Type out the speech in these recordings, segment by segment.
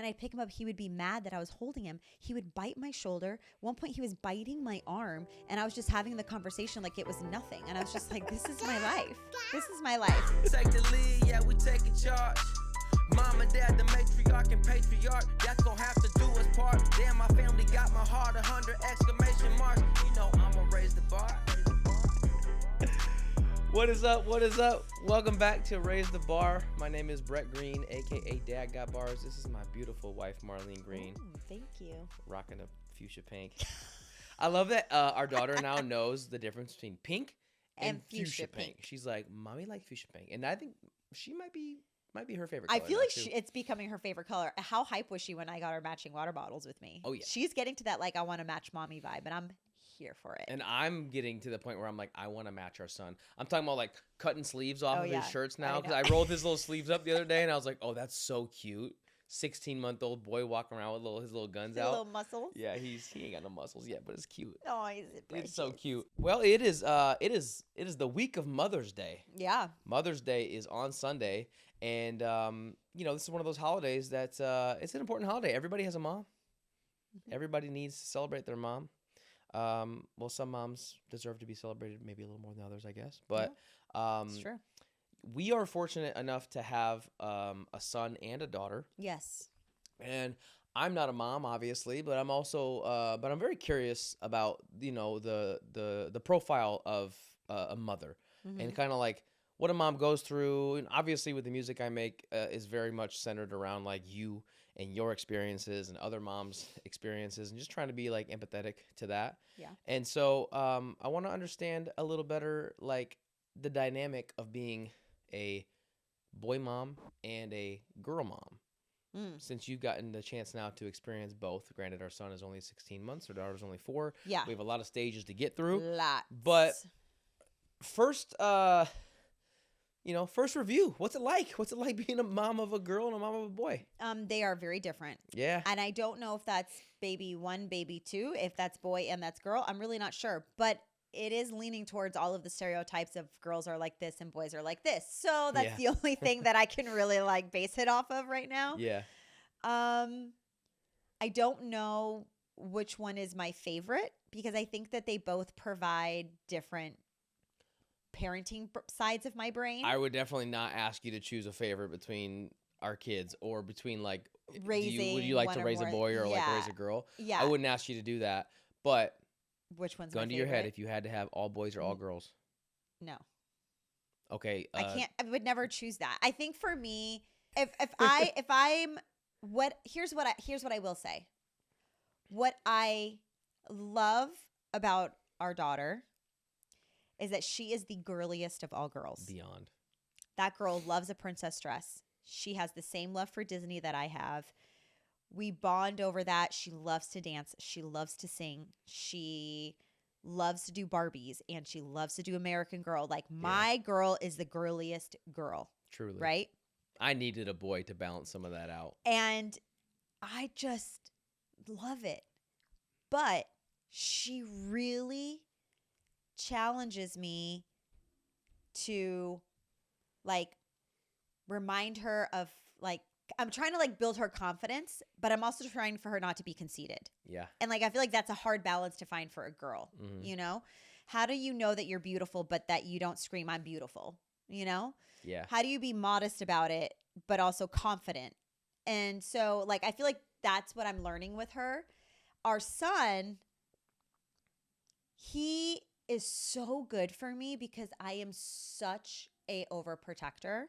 when I'd pick him up, he would be mad that I was holding him. He would bite my shoulder. One point he was biting my arm, and I was just having the conversation like it was nothing. And I was just like, this is my life. This is my life. Take the lead, yeah, we taking charge. Mom and dad, the matriarch and patriarch. That's gonna have to do us part. Damn, my family got my heart, 100 exclamation marks. You know I'ma raise the bar. What is up? What is up? Welcome back to Raise the Bar. My name is Brett Green, aka Dad Got Bars. This is my beautiful wife, Marlene Green. Ooh, thank you. Rocking a fuchsia pink. I love that our daughter now knows the difference between pink and fuchsia pink. She's like, Mommy likes fuchsia pink, and I think she might be her favorite color. I feel like it's becoming her favorite color. How hype was she when I got her matching water bottles with me? Oh, yeah. She's getting to that like I want to match mommy vibe, and I'm here for it. And I'm getting to the point where I'm like, I want to match our son. I'm talking about like cutting sleeves off of his shirts now, because I rolled his little sleeves up the other day, and I was like, oh, that's so cute. 16-month-old boy walking around with his little guns out. Little muscles. Yeah, he ain't got no muscles yet, but it's cute. Oh, he's precious. It's so cute. Well, it is the week of Mother's Day. Yeah. Mother's Day is on Sunday, and this is one of those holidays that's it's an important holiday. Everybody has a mom. Mm-hmm. Everybody needs to celebrate their mom. Well, some moms deserve to be celebrated maybe a little more than others, I guess. But it's true. We are fortunate enough to have a son and a daughter. Yes. And I'm not a mom, obviously, but I'm also but I'm very curious about the profile of a mother, Mm-hmm. and kind of like what a mom goes through. And obviously, with the music I make, is very much centered around like you and your experiences and other moms' experiences, and just trying to be like empathetic to that. Yeah. And so I want to understand a little better like the dynamic of being a boy mom and a girl mom. Since you've gotten the chance now to experience both. Granted, our son is only 16 months, our daughter's only 4. Yeah. We have a lot of stages to get through. Lots. But first, first review. What's it like? What's it like being a mom of a girl and a mom of a boy? They are very different. Yeah. And I don't know if that's baby 1, baby 2, if that's boy and that's girl. I'm really not sure. But it is leaning towards all of the stereotypes of girls are like this and boys are like this. So that's the only thing that I can really like base it off of right now. Yeah. I don't know which one is my favorite, because I think that they both provide different parenting sides of my brain. I would definitely not ask you to choose a favorite between our kids, or between like raising. Would you like one to or raise a more. boy or like Yeah. raise a girl? Yeah. I wouldn't ask you to do that. But Which one's gun my to your head, favorite? if you had to have all boys or all girls. No. Okay. I can't. I would never choose that. I think for me, here's what I will say. What I love about our daughter is that she is the girliest of all girls. Beyond. That girl loves a princess dress. She has the same love for Disney that I have. We bond over that. She loves to dance. She loves to sing. She loves to do Barbies, and she loves to do American Girl. Like, my girl is the girliest girl. Truly. Right? I needed a boy to balance some of that out. And I just love it. But she really challenges me to like remind her of like, I'm trying to like build her confidence, but I'm also trying for her not to be conceited. Yeah. And like, I feel like that's a hard balance to find for a girl, you know? How do you know that you're beautiful, but that you don't scream, I'm beautiful, you know? Yeah. How do you be modest about it, but also confident? And so like, I feel like that's what I'm learning with her. Our son, he is so good for me because I am such a overprotector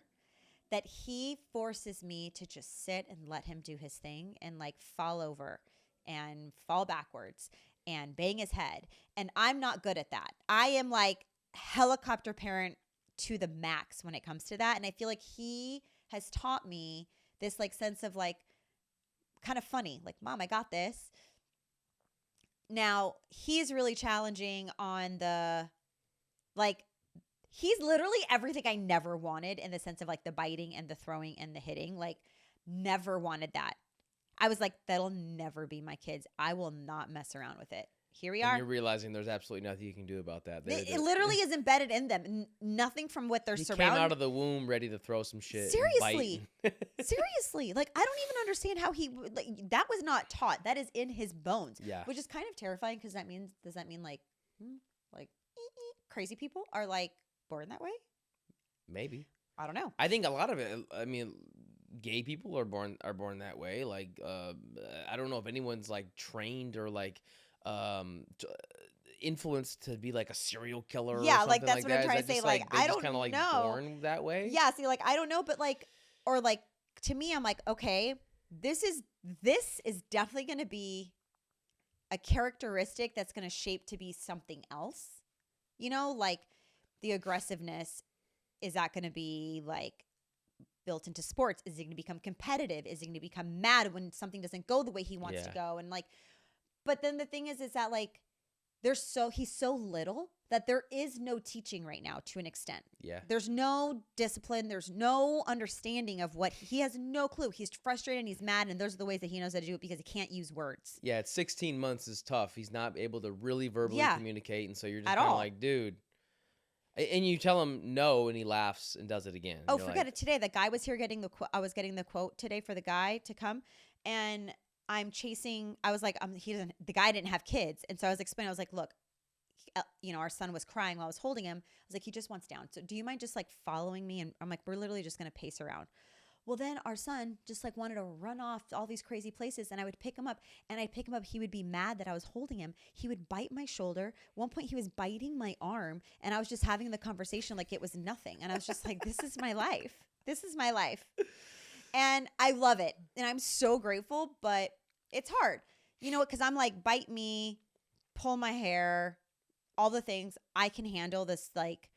that he forces me to just sit and let him do his thing and like fall over and fall backwards and bang his head. And I'm not good at that. I am like helicopter parent to the max when it comes to that. And I feel like he has taught me this like sense of like kind of funny, like, Mom, I got this. Now, he's really challenging on the, like, he's literally everything I never wanted in the sense of, like, the biting and the throwing and the hitting. Like, never wanted that. I was like, that'll never be my kids. I will not mess around with it. here we And are. you're realizing there's absolutely nothing you can do about that. It literally is embedded in them. Nothing from what they're he surrounded. came out of the womb ready to throw some shit. Seriously. And bite. Seriously. Like, I don't even understand how that was not taught. That is in his bones. Yeah. Which is kind of terrifying because does that mean like crazy people are like born that way? Maybe. I don't know. I think a lot of it. I mean, gay people are born that way. Like, I don't know if anyone's like trained or like influenced to be like a serial killer. Yeah, or something like that's like what I'm that. trying Is to say. that Like, just, they I just don't kind of like know. born that way. Yeah. See, like I don't know, but like, or like to me, I'm like, okay, this is definitely going to be a characteristic that's going to shape to be something else. You know, like the aggressiveness. Is that going to be like built into sports? Is it going to become competitive? Is it going to become mad when something doesn't go the way he wants to go? And like, but then the thing is that like, he's so little that there is no teaching right now to an extent. Yeah. There's no discipline. There's no understanding of he has no clue. He's frustrated and he's mad. And those are the ways that he knows how to do it because he can't use words. Yeah. At 16 months is tough. He's not able to really verbally communicate. And so you're just At kind of all. like, dude. And you tell him no, and he laughs and does it again. Oh, You're forget like, it. Today, the guy was here getting the quote. I was getting the quote today for the guy to come. And I'm chasing. I was like, the guy didn't have kids. And so I was explaining, I was like, look, our son was crying while I was holding him. I was like, he just wants down. So do you mind just like following me? And I'm like, we're literally just going to pace around. Well, then our son just like wanted to run off to all these crazy places, and I would pick him up, and I'd pick him up. He would be mad that I was holding him. He would bite my shoulder. One point he was biting my arm, and I was just having the conversation like it was nothing. And I was just like, this is my life. This is my life. And I love it. And I'm so grateful, but it's hard, because I'm like, bite me, pull my hair, all the things. I can handle this, like,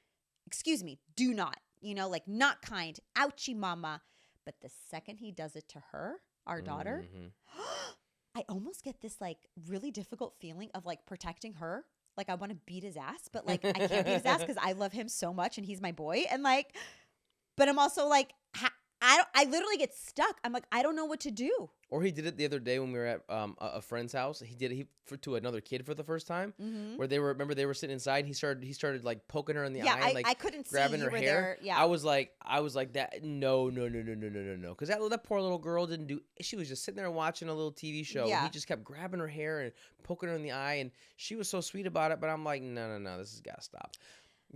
excuse me, do not, like not kind, ouchie mama. But the second he does it to her, our daughter, I almost get this like really difficult feeling of like protecting her. Like I want to beat his ass, but like I can't beat his ass because I love him so much and he's my boy. And like, but I'm also like, I literally get stuck. I'm like, I don't know what to do. Or he did it the other day when we were at a friend's house. He did it to another kid for the first time, where they were sitting inside. He started like poking her in the eye, and, like I couldn't see grabbing you her were hair. there. Yeah, I was like that. No, because that poor little girl didn't do. She was just sitting there watching a little TV show. Yeah. And he just kept grabbing her hair and poking her in the eye, and she was so sweet about it. But I'm like, no, this has got to stop.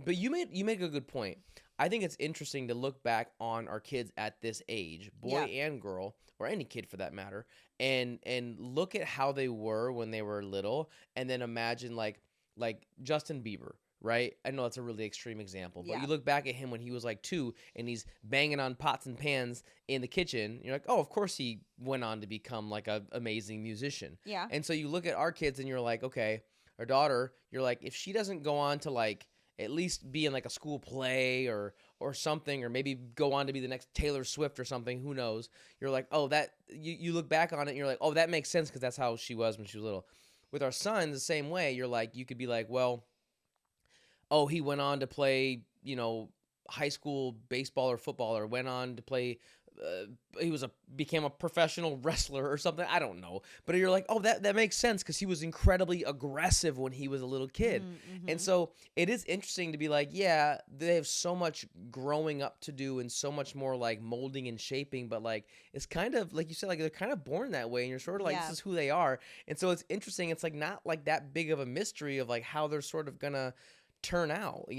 But you make a good point. I think it's interesting to look back on our kids at this age, boy and girl, or any kid for that matter, and look at how they were when they were little, and then imagine like Justin Bieber, right? I know that's a really extreme example, but you look back at him when he was like 2 and he's banging on pots and pans in the kitchen. You're like, oh, of course he went on to become like an amazing musician. Yeah. And so you look at our kids and you're like, okay, our daughter, you're like, if she doesn't go on to like at least be in like a school play or something, or maybe go on to be the next Taylor Swift or something, who knows? You're like, oh, that you look back on it and you're like, oh, that makes sense because that's how she was when she was little. With our son, the same way. You're like, you could be like, well, oh, he went on to play, high school baseball or football, or went on to play. He became a professional wrestler or something. I don't know. But you're like, oh, that makes sense because he was incredibly aggressive when he was a little kid. Mm-hmm. And so it is interesting to be like, yeah, they have so much growing up to do and so much more like molding and shaping. But like, it's kind of like you said, like they're kind of born that way. And you're sort of like, this is who they are. And so it's interesting. It's like not like that big of a mystery of like how they're sort of going to turn out,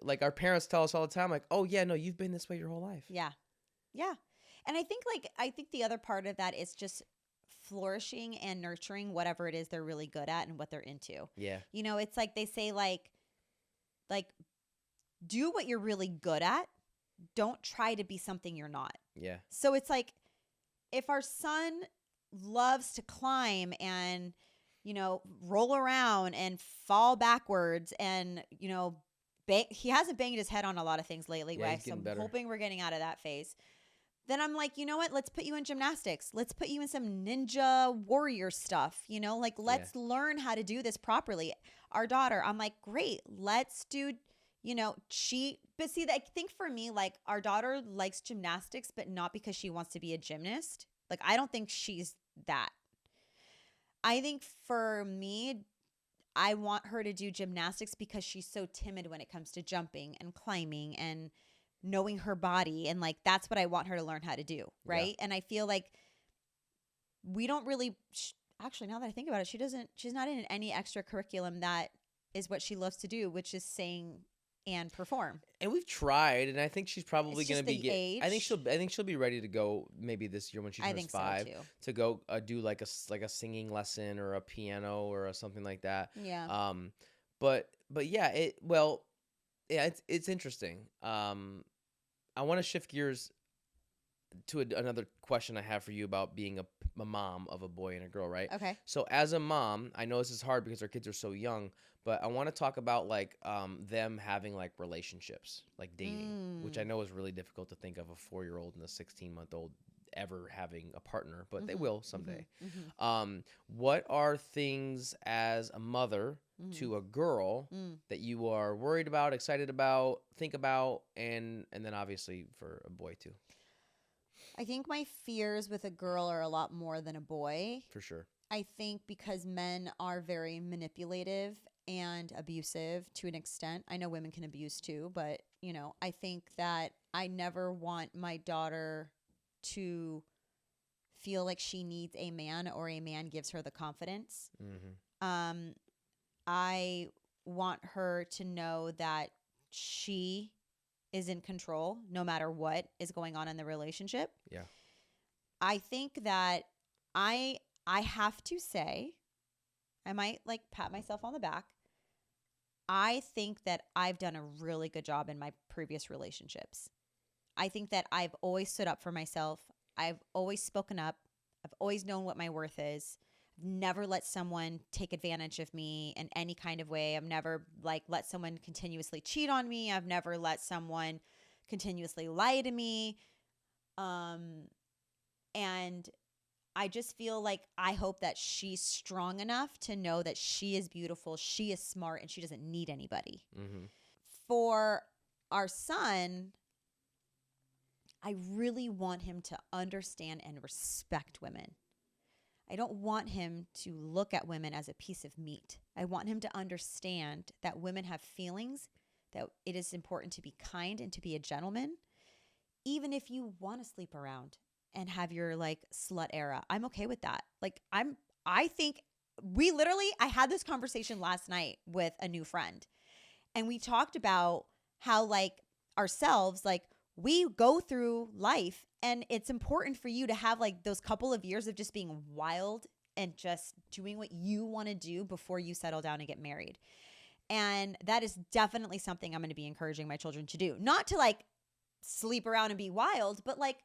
like our parents tell us all the time, like, oh yeah, no, you've been this way your whole life. Yeah. Yeah. And I think the other part of that is just flourishing and nurturing whatever it is they're really good at and what they're into. Yeah. It's like they say like do what you're really good at. Don't try to be something you're not. Yeah. So it's like if our son loves to climb and, roll around and fall backwards and, he hasn't banged his head on a lot of things lately. Yeah, right? he's So getting I'm better. hoping we're getting out of that phase. Then I'm like, you know what? Let's put you in gymnastics. Let's put you in some ninja warrior stuff, let's learn how to do this properly. Our daughter, I'm like, great, let's do, cheat. But see, I think for me, like our daughter likes gymnastics, but not because she wants to be a gymnast. Like, I don't think she's that. I think for me, I want her to do gymnastics because she's so timid when it comes to jumping and climbing and knowing her body. And like, that's what I want her to learn how to do. Right. And I feel like we don't really, actually, now that I think about it, she's not in any extra curriculum that is what she loves to do, which is sing and perform. And we've tried, and I think she's probably It's going to just be. the age. I think she'll be ready to go maybe this year when she I turns think so, 5 too. to go do like a singing lesson or a piano or something like that. Yeah. But yeah, it's interesting. I want to shift gears to another question I have for you about being a mom of a boy and a girl, right? Okay. So as a mom, I know this is hard because our kids are so young, but I want to talk about like them having like relationships, like dating, which I know is really difficult to think of a 4-year-old and a 16-month-old ever having a partner, but they will someday. What are things as a mother to a girl that you are worried about, excited about, think about, and then obviously for a boy too? I think my fears with a girl are a lot more than a boy. For sure. I think because men are very manipulative and abusive to an extent. I know women can abuse too, but you know, I think that I never want my daughter to feel like she needs a man or a man gives her the confidence. I want her to know that she is in control no matter what is going on in the relationship. Yeah. I think that I have to say, I might like pat myself on the back. I think that I've done a really good job in my previous relationships. I think that I've always stood up for myself. I've always spoken up. I've always known what my worth is. I've never let someone take advantage of me in any kind of way. I've never like let someone continuously cheat on me. I've never let someone continuously lie to me. And I just feel like I hope that she's strong enough to know that she is beautiful, she is smart, and she doesn't need anybody. For our son, I really want him to understand and respect women. I don't want him to look at women as a piece of meat. I want him to understand that women have feelings, that it is important to be kind and to be a gentleman. Even if you want to sleep around and have your like slut era, I'm okay with that. Like I think I had this conversation last night with a new friend, and we talked about how like ourselves, like we go through life and it's important for you to have like those couple of years of just being wild and just doing what you want to do before you settle down and get married. And that is definitely something I'm going to be encouraging my children to do. Not to like sleep around and be wild, but like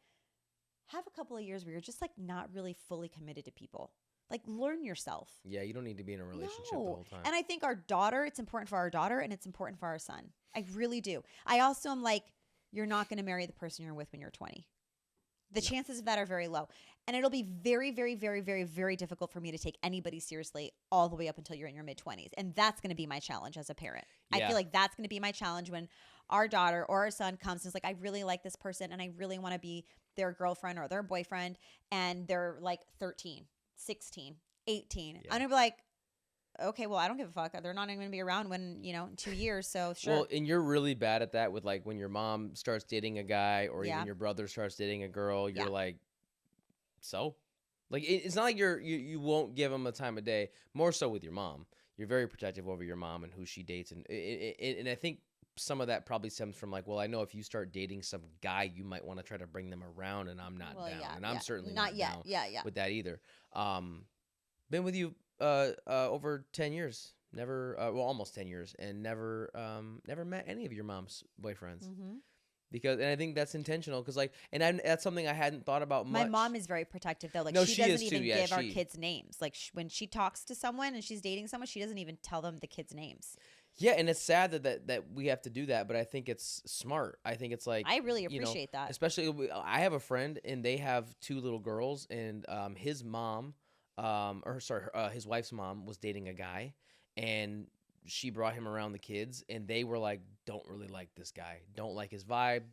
have a couple of years where you're just like not really fully committed to people. Like learn yourself. Yeah, you don't need to be in a relationship the whole time. And I think it's important for our daughter and it's important for our son. I really do. I also am like, you're not going to marry the person you're with when you're 20. The chances of that are very low. And it'll be very, very, very, very, very difficult for me to take anybody seriously all the way up until you're in your mid-20s. And that's going to be my challenge as a parent. I feel like that's going to be my challenge when our daughter or our son comes and is like, I really like this person and I really want to be their girlfriend or their boyfriend. And they're like 13, 16, 18. I'm going to be like, okay, well, I don't give a fuck. They're not even going to be around when, in 2 years. So sure. Well, and you're really bad at that with like when your mom starts dating a guy or even your brother starts dating a girl, you're like, so? Like, it's not like you won't give them a time of day. More so with your mom. You're very protective over your mom and who she dates. And I think some of that probably stems from like, well, I know if you start dating some guy, you might want to try to bring them around and I'm not down. And I'm certainly not yet. Down with that either. Been with you over 10 years, never, almost 10 years, and never met any of your mom's boyfriends. Because, and I think that's intentional because that's something I hadn't thought about much. My mom is very protective though. Like no, she doesn't even give our kids names. Like when she talks to someone and she's dating someone, she doesn't even tell them the kids' names. Yeah, and it's sad that we have to do that, but I think it's smart. I think it's like, I really appreciate that. Especially, I have a friend and they have 2 little girls, and his mom, his wife's mom was dating a guy, and she brought him around the kids, and they were like, don't really like this guy, don't like his vibe,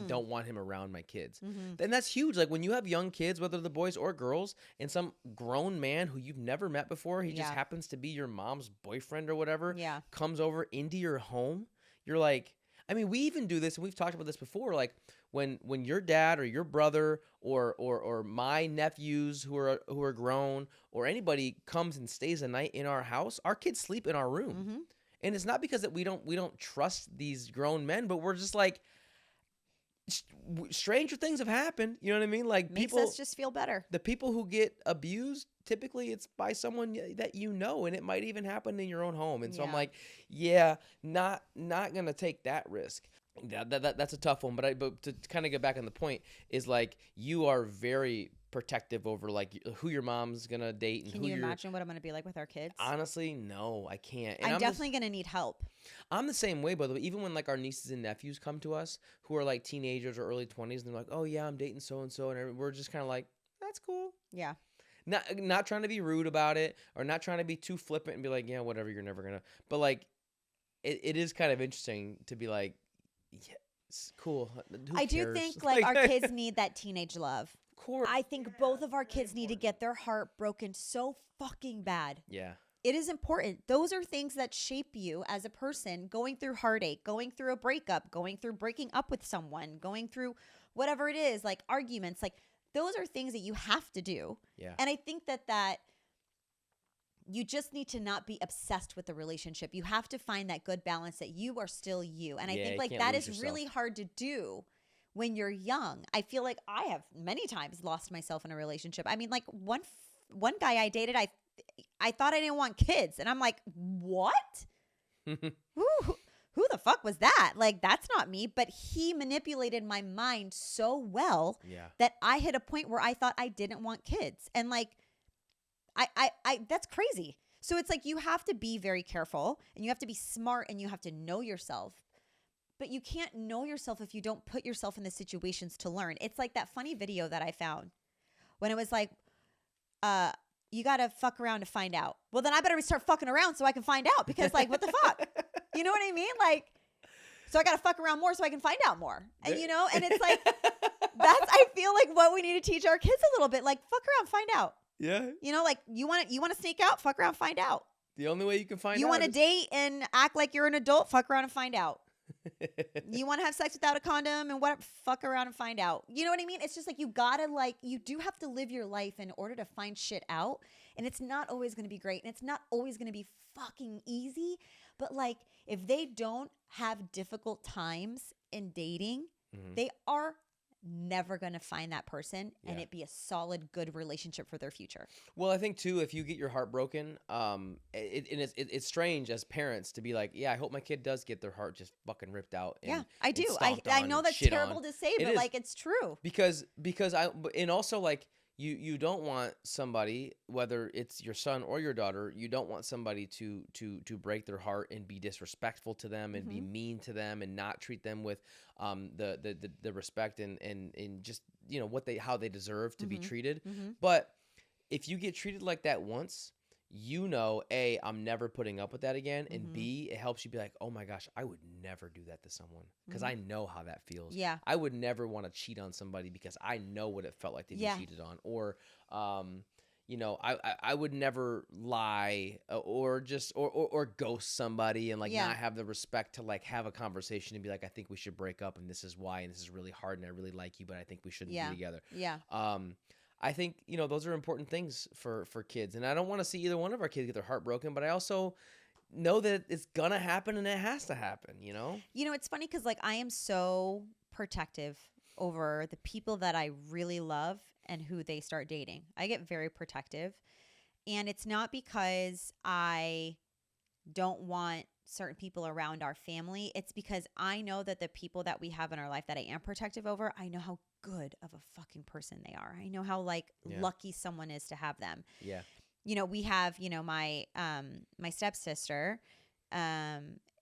don't want him around my kids. Then that's huge. Like when you have young kids, whether they're boys or girls, and some grown man who you've never met before, he just happens to be your mom's boyfriend or whatever, comes over into your home, you're like, I mean, we even do this, and we've talked about this before, like when your dad or your brother or my nephews who are grown, or anybody comes and stays a night in our house, our kids sleep in our room. And it's not because that we don't trust these grown men, but we're just like, stranger things have happened. You know what I mean? Like makes us just feel better. The people who get abused, typically it's by someone that you know, and it might even happen in your own home. And so I'm like, not gonna take that risk. That's a tough one. But to kind of get back on the point is like, you are very protective over like who your mom's gonna date and Can you imagine what I'm gonna be like with our kids? Honestly, no, I can't. And I'm definitely gonna need help. I'm the same way, by the way. Even when like our nieces and nephews come to us who are like teenagers or early 20s, and they're like, oh yeah, I'm dating so and so, and we're just kind of like, that's cool. Yeah. Not trying to be rude about it, or not trying to be too flippant and be like, yeah, whatever, you're never gonna. But like, it is kind of interesting to be like, yeah, it's cool. I do think like our kids need that teenage love. Of course. I think both of our kids need to get their heart broken so fucking bad. Yeah. It is important. Those are things that shape you as a person, going through heartache, going through a breakup, going through breaking up with someone, going through whatever it is, like arguments. Like those are things that you have to do. Yeah. And I think that you just need to not be obsessed with the relationship. You have to find that good balance that you are still you. And I think like that is really hard to do when you're young. I feel like I have many times lost myself in a relationship. I mean, like one guy I dated, I thought I didn't want kids. And I'm like, what? Who the fuck was that? Like, that's not me. But he manipulated my mind so well that I hit a point where I thought I didn't want kids. And like, I that's crazy. So it's like you have to be very careful, and you have to be smart, and you have to know yourself. But you can't know yourself if you don't put yourself in the situations to learn. It's like that funny video that I found when it was like, you got to fuck around to find out. Well, then I better start fucking around so I can find out, because like, what the fuck? You know what I mean? Like, so I got to fuck around more so I can find out more. And you know, and it's like, I feel like what we need to teach our kids a little bit, like fuck around, find out. Yeah. You know, like you want to sneak out, fuck around, find out. The only way you can find out. You want to date and act like you're an adult, fuck around and find out. You want to have sex without a condom and what? Fuck around and find out. You know what I mean? It's just like you do have to live your life in order to find shit out. And it's not always going to be great. And it's not always going to be fucking easy. But like, if they don't have difficult times in dating, they are never going to find that person and it be a solid, good relationship for their future. Well, I think too, if you get your heart broken, it's strange as parents to be like, yeah, I hope my kid does get their heart just fucking ripped out. And, I do. I know that's terrible to say, but like, it's true. Because and also like, you don't want somebody, whether it's your son or your daughter, you don't want somebody to break their heart and be disrespectful to them and be mean to them and not treat them with the respect and just, you know, how they deserve to be treated. But if you get treated like that once, you know, A, I'm never putting up with that again, and B, it helps you be like, oh my gosh, I would never do that to someone, because I know how that feels. Yeah. I would never want to cheat on somebody because I know what it felt like to be cheated on. Or, you know, I would never lie or just or ghost somebody and like not have the respect to like have a conversation and be like, I think we should break up and this is why, and this is really hard and I really like you, but I think we shouldn't be together. Yeah. I think, you know, those are important things for kids. And I don't want to see either one of our kids get their heart broken, but I also know that it's going to happen and it has to happen, you know? You know, it's funny because, like, I am so protective over the people that I really love and who they start dating. I get very protective. And it's not because I don't want certain people around our family. It's because I know that the people that we have in our life that I am protective over, I know how good of a fucking person they are. I know how like lucky someone is to have them. Yeah. You know, we have, you know, my stepsister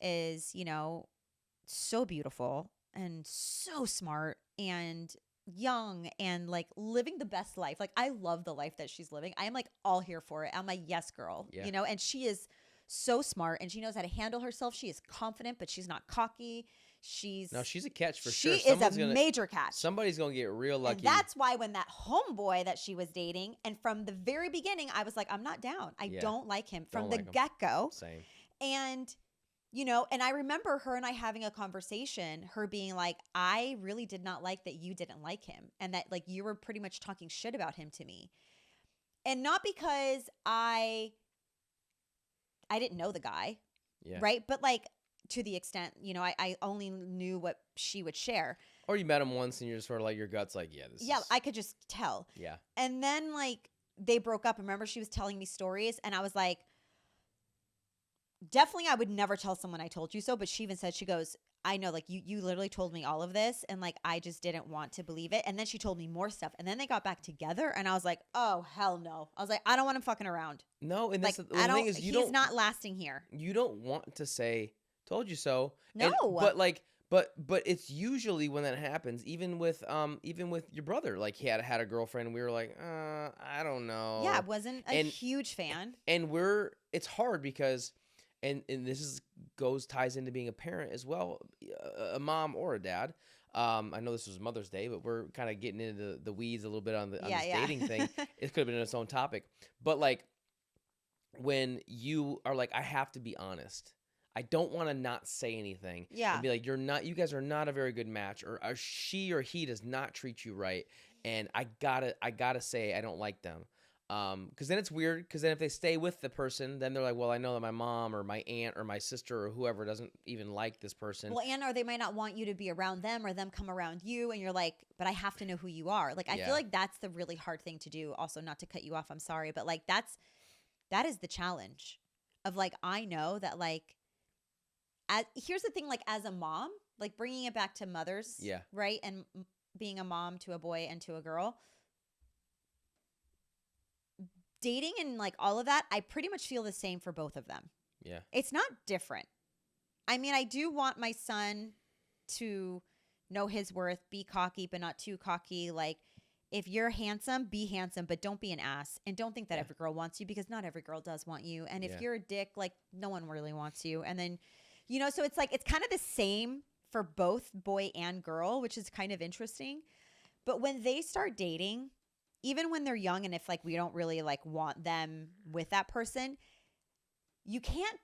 is, you know, so beautiful and so smart and young and like living the best life. Like I love the life that she's living. I am like all here for it. I'm a yes girl, you know, and she is so smart and she knows how to handle herself. She is confident, but she's not cocky. She's a catch for she sure. is a major catch. Somebody's gonna get real lucky. And that's why when that homeboy that she was dating, and from the very beginning, I was like, I'm not down. I don't like him from the get-go. Same. And, you know, and I remember her and I having a conversation, her being like, I really did not like that you didn't like him. And that like you were pretty much talking shit about him to me. And not because I didn't know the guy. Yeah. Right. But like, to the extent, you know, I only knew what she would share. Or you met him once and you're just sort of like, your gut's like, yeah, this is... I could just tell. Yeah. And then, like, they broke up. Remember, she was telling me stories, and I was like, definitely I would never tell someone I told you so, but she even said, she goes, I know, like, you literally told me all of this, and, like, I just didn't want to believe it. And then she told me more stuff, and then they got back together, and I was like, oh, hell no. I was like, I don't want him fucking around. No, and like, that's the thing is, he's not lasting here. You don't want to say... told you so. No. But like, but it's usually when that happens, even with your brother, like he had a girlfriend and we were like, I don't know. Yeah, I wasn't a huge fan. And it's hard because, and this ties into being a parent as well, a mom or a dad. I know this was Mother's Day, but we're kind of getting into the weeds a little bit on this dating thing. It could have been its own topic. But like, when you are like, I have to be honest. I don't want to not say anything. Yeah. And be like, you guys are not a very good match, or she or he does not treat you right. And I gotta say, I don't like them. Cause then it's weird. Cause then if they stay with the person, then they're like, well, I know that my mom or my aunt or my sister or whoever doesn't even like this person. Well, and or they might not want you to be around them or them come around you. And you're like, but I have to know who you are. Like, I feel like that's the really hard thing to do. Also, not to cut you off. I'm sorry. But like, that is the challenge of like, I know that like, here's the thing, like as a mom, like bringing it back to mothers, right? And being a mom to a boy and to a girl, dating and like all of that, I pretty much feel the same for both of them. Yeah. It's not different. I mean, I do want my son to know his worth, be cocky, but not too cocky. Like, if you're handsome, be handsome, but don't be an ass. And don't think that every girl wants you, because not every girl does want you. And if you're a dick, like no one really wants you. And then, you know, so it's like, it's kind of the same for both boy and girl, which is kind of interesting. But when they start dating, even when they're young, and if like we don't really like want them with that person, you can't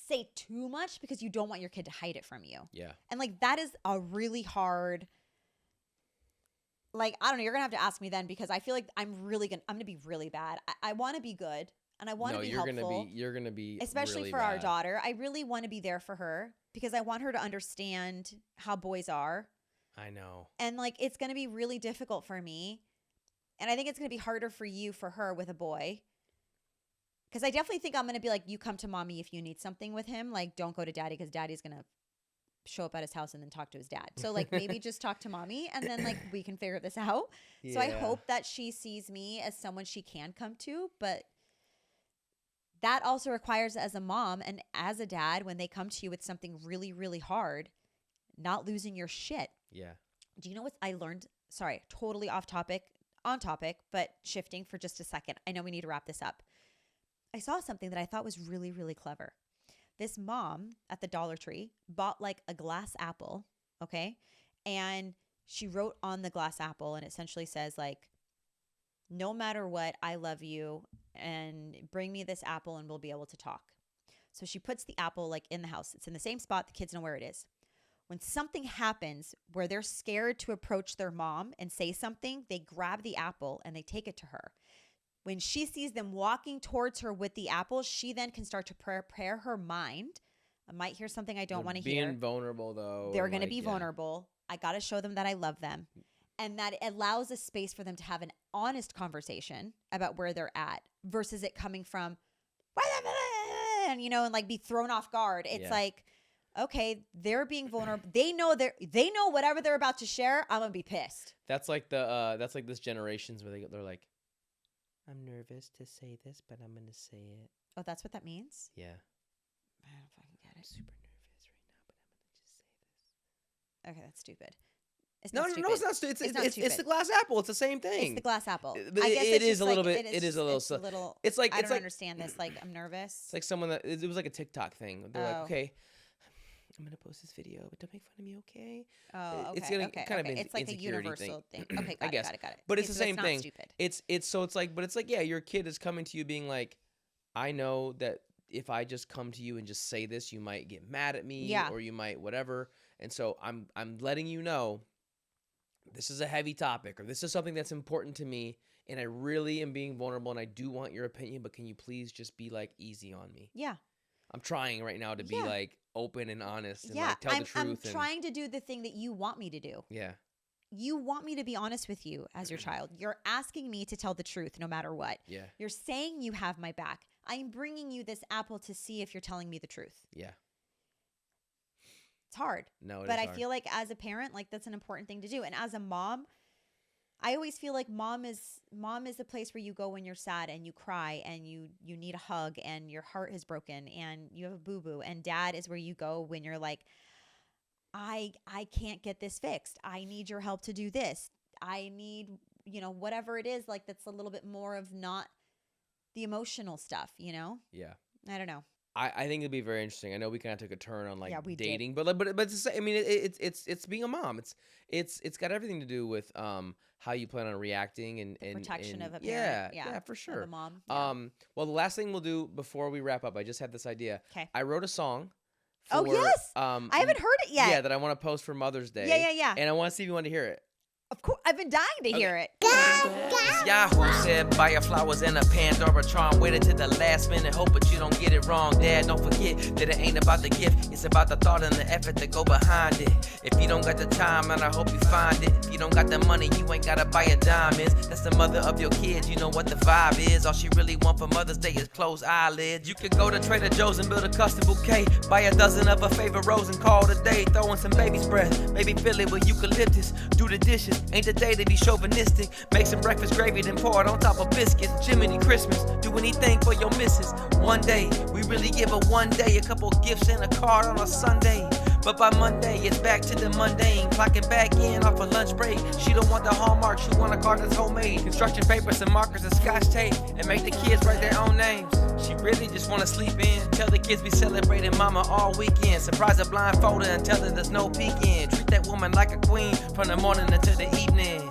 say too much because you don't want your kid to hide it from you. Yeah. And like that is a really hard, like, I don't know, you're gonna have to ask me then, because I feel like I'm gonna be really bad. I want to be good. And I want to be helpful. You're gonna be especially really for bad. our daughter. I really want to be there for her because I want her to understand how boys are. I know. And like, it's gonna be really difficult for me, and I think it's gonna be harder for you for her with a boy. Because I definitely think I'm gonna be like, you come to mommy if you need something with him. Like, don't go to daddy because daddy's gonna show up at his house and then talk to his dad. So like, maybe just talk to mommy and then like we can figure this out. Yeah. So I hope that she sees me as someone she can come to, but that also requires, as a mom and as a dad, when they come to you with something really, really hard, not losing your shit. Yeah. Do you know what I learned? Sorry, totally on topic, but shifting for just a second. I know we need to wrap this up. I saw something that I thought was really, really clever. This mom at the Dollar Tree bought like a glass apple, okay? And she wrote on the glass apple, and it essentially says like, no matter what, I love you, and bring me this apple and we'll be able to talk. So she puts the apple like in the house. It's in the same spot. The kids know where it is. When something happens where they're scared to approach their mom and say something, they grab the apple and they take it to her. When she sees them walking towards her with the apple, she then can start to prepare her mind. I might hear something I don't want to hear. Being vulnerable, though. They're going to be vulnerable. I got to show them that I love them. And that allows a space for them to have an honest conversation about where they're at versus it coming from, and, you know, and like be thrown off guard. It's like, okay, they're being vulnerable. They know whatever they're about to share, I'm going to be pissed. That's like this generations where they're like, I'm nervous to say this, but I'm going to say it. Oh, that's what that means? Yeah. I don't fucking get it. I'm super nervous right now, but I'm going to just say this. Okay, that's stupid. It's No, not no, stupid. no, it's not. It's not it's the stupid. glass apple. It's the same thing. It's the glass apple. But I guess it it's is just a little like, bit. It is a little. It's a little. It's like I it's don't like understand this. Like I'm nervous. it's like someone that it was like a TikTok thing. They're like, Oh. okay, I'm gonna post this video, but don't make fun of me, okay? Oh, okay. It's gonna okay, kind of okay. an It's like a insecurity universal thing. thing. Okay, I got guess. it. Got it. But Okay, it's the so same not thing. Stupid. It's so it's like yeah, your kid is coming to you being like, I know that if I just come to you and just say this, you might get mad at me, Yeah. or you might whatever. And so I'm letting you know, this is a heavy topic, or this is something that's important to me, and I really am being vulnerable, and I do want your opinion, but can you please just be like easy on me? Yeah. I'm trying right now to be Yeah. like open and honest and Yeah. like tell the truth. I'm and trying to do the thing that you want me to do. yeah, You want me to be honest with you as your child. You're asking me to tell the truth no matter what. yeah, You're saying you have my back. I'm bringing you this apple to see if you're telling me the truth. yeah. It's hard. No, it But is I hard. feel like as a parent, like that's an important thing to do. And as a mom, I always feel like mom is the place where you go when you're sad and you cry and you need a hug and your heart is broken and you have a boo-boo. And dad is where you go when you're like, I can't get this fixed. I need your help to do this. I need, whatever it is, like that's a little bit more of not the emotional stuff, yeah. I don't know. I think it'd be very interesting. I know we kind of took a turn on like Yeah, we did. dating, but it's the same. I mean, it's being a mom. It's got everything to do with how you plan on reacting and Protection of a yeah, parent. Yeah. for Of sure. a mom. Yeah. Well, the last thing we'll do before we wrap up, I just had this idea. 'Kay. I wrote a song. Oh, for, yes! I haven't heard it yet. Yeah, that I want to post for Mother's Day. Yeah. And I want to see if you want to hear it. Of course, I've been dying to hear it. Yahoo said buy your flowers in a Pandora charm. Waited to the last minute, hope but you don't get it wrong. Dad, don't forget that it ain't about the gift. It's about the thought and the effort that go behind it. If you don't got the time, and I hope you find it. If you don't got the money, you ain't gotta buy a diamonds. That's the mother of your kids, you know what the vibe is. All she really want for Mother's Day is closed eyelids. You could go to Trader Joe's and build a custom bouquet. Buy a dozen of her favorite roses and call it a day. Throw in some baby's breath, maybe fill it with eucalyptus. Do the dishes, ain't the day to be chauvinistic. Make some breakfast gravy, then pour it on top of biscuits. Jiminy Christmas, do anything for your missus. One day, we really give her one day. A couple gifts and a card on a Sunday. But by Monday, it's back to the mundane. Clocking back in off a lunch break. She don't want the Hallmark, she want a card that's homemade. Construction paper, some markers, and scotch tape. And make the kids write their own names. She really just wanna sleep in. Tell the kids we celebrating mama all weekend. Surprise a blindfolder and tell her there's no peeking. Treat that woman like a queen from the morning until the evening.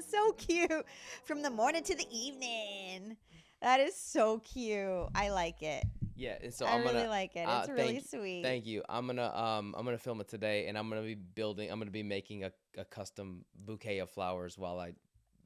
So cute. From the morning to the evening. That is so cute. I like it. Yeah, and so I I'm really gonna like it. It's really sweet. Thank you. I'm gonna film it today, and I'm gonna be making a custom bouquet of flowers while I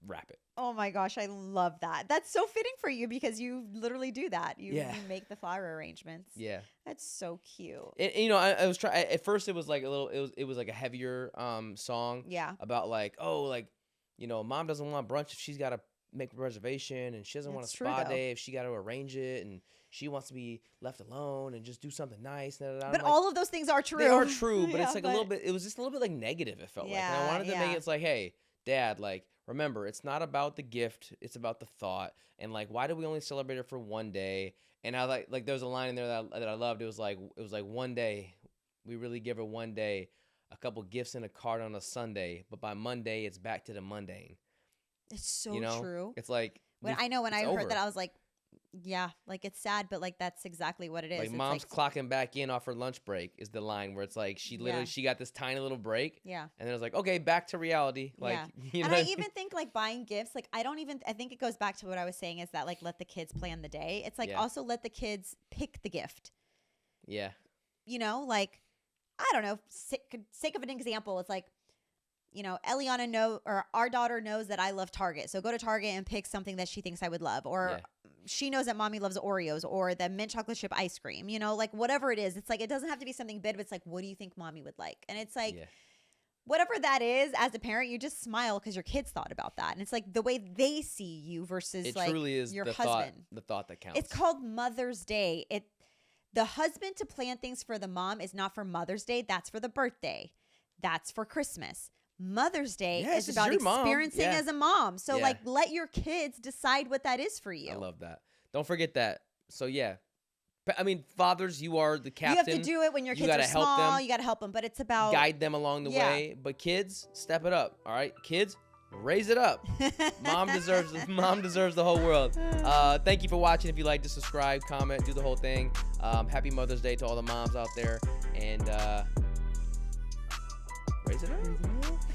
wrap it. Oh my gosh, I love that. That's so fitting for you because you literally do that. You make the flower arrangements. Yeah. That's so cute. And, I was trying at first. It was like a little. It was like a heavier song. Yeah. About mom doesn't want brunch if she's got to make a reservation, and she doesn't want a That's true, spa though. day if she got to arrange it, and she wants to be left alone and just do something nice. But all of those things are true. They are true, but Yeah, it's like a little bit. It was just a little bit like negative. It felt like, and I Yeah, wanted to make yeah. it. It's like, hey, Dad, like remember, it's not about the gift. It's about the thought. And like, why do we only celebrate it for one day? And I like there's a line in there that I loved. It was like one day, we really give her one day, a couple gifts and a card on a Sunday, but by Monday it's back to the mundane. It's so You know, true. it's like When we- I it's heard over. that, I was like, yeah, like it's sad, but like that's exactly what it is. Like It's mom's clocking back in off her lunch break is the line where it's like she literally Yeah. she got this tiny little break. Yeah. And then it's like, okay, back to reality. Like, Yeah. you know And what I I mean? even think like buying gifts, like I think it goes back to what I was saying is that like let the kids plan the day. It's like Yeah. also let the kids pick the gift. Yeah. Like I don't know, sake of an example, it's like, Eliana our daughter knows that I love Target. So go to Target and pick something that she thinks I would love. Or she knows that mommy loves Oreos or the mint chocolate chip ice cream, like whatever it is. It's like, it doesn't have to be something big, but it's like, what do you think mommy would like? And it's like, Yeah. whatever that is, as a parent, you just smile because your kids thought about that. And it's like the way they see you versus It like truly is your the husband. thought that counts. It's called Mother's Day. The husband to plan things for the mom is not for Mother's Day. That's for the birthday. That's for Christmas. Mother's Day Yes, is it's about your mom. experiencing Yeah. as a mom. So Yeah. like let your kids decide what that is for you. I love that. Don't forget that. So yeah, I mean, fathers, you are the captain. You have to do it when your You kids are gotta help small. them. You got to help them, but it's about Guide them along the way. But kids, step it up. All right, kids, raise it up. Mom deserves the whole world. Thank you for watching. If you like to subscribe, comment, do the whole thing. Happy Mother's Day to all the moms out there, and raise it up.